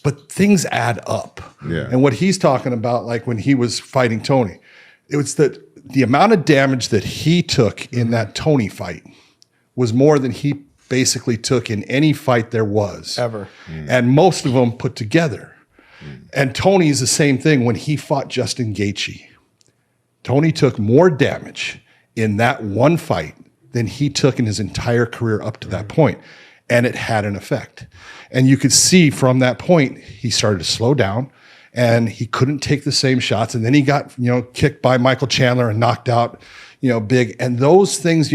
but things add up. Yeah. And what he's talking about, like when he was fighting Tony, it was that the amount of damage that he took in that Tony fight was more than he basically took in any fight there was. Ever. And most of them put together. And Tony's the same thing when he fought Justin Gaethje. Tony took more damage in that one fight than he took in his entire career up to that point. And it had an effect. And you could see from that point, he started to slow down and he couldn't take the same shots. And then he got, kicked by Michael Chandler and knocked out, big. And those things,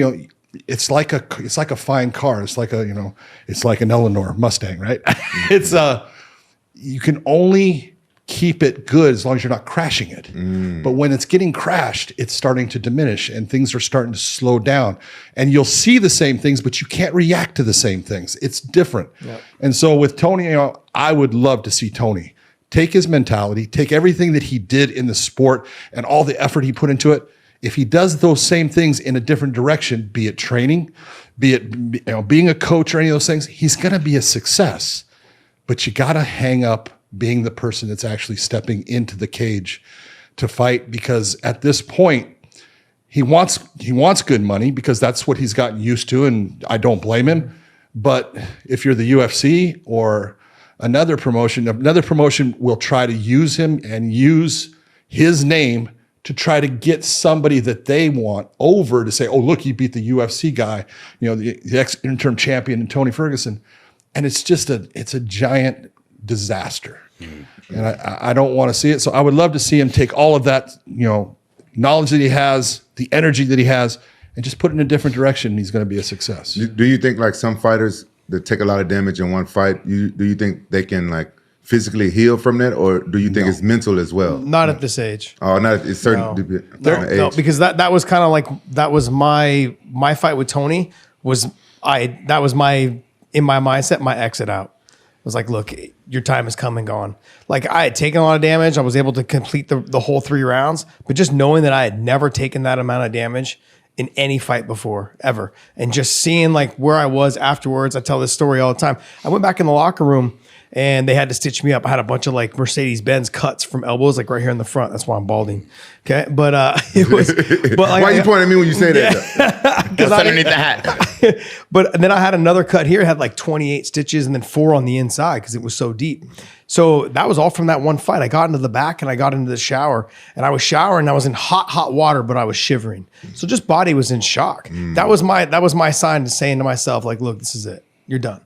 it's like a fine car. It's like it's like an Eleanor Mustang, right? You can only keep it good as long as you're not crashing it. But when it's getting crashed, it's starting to diminish and things are starting to slow down. And you'll see the same things, but you can't react to the same things. It's different. Yep. And so with Tony, I would love to see Tony take his mentality, take everything that he did in the sport and all the effort he put into it. If he does those same things in a different direction, be it training, be it being a coach or any of those things, he's going to be a success. But you got to hang up being the person that's actually stepping into the cage to fight, because at this point he wants good money because that's what he's gotten used to, and I don't blame him. But if you're the UFC or another promotion will try to use him and use his name to try to get somebody that they want over to say, oh, look, he beat the UFC guy, the ex-interim champion, Tony Ferguson. And it's a giant disaster. And I don't want to see it. So I would love to see him take all of that, knowledge that he has, the energy that he has, and just put it in a different direction. And he's going to be a success. Do you think like some fighters that take a lot of damage in one fight, do you think they can like physically heal from that, or do you think it's mental as well? Not at this age. Oh, not at certain age. No, because that was kind of like, that was my fight with Tony that was in my mindset, my exit out. I was like, look, your time has come and gone. Like, I had taken a lot of damage. I was able to complete the whole 3 rounds, but just knowing that I had never taken that amount of damage in any fight before, ever. And just seeing like where I was afterwards, I tell this story all the time. I went back in the locker room and they had to stitch me up. I had a bunch of like Mercedes-Benz cuts from elbows, like right here in the front. That's why I'm balding. Okay. But it was, but like, why are you pointing at me when you say that? Because underneath the hat. But then I had another cut here, it had like 28 stitches and then 4 on the inside because it was so deep. So that was all from that one fight. I got into the back and I got into the shower and I was showering. I was in hot water, but I was shivering. So just body was in shock. That was my sign to saying to myself, like, look, this is it. You're done.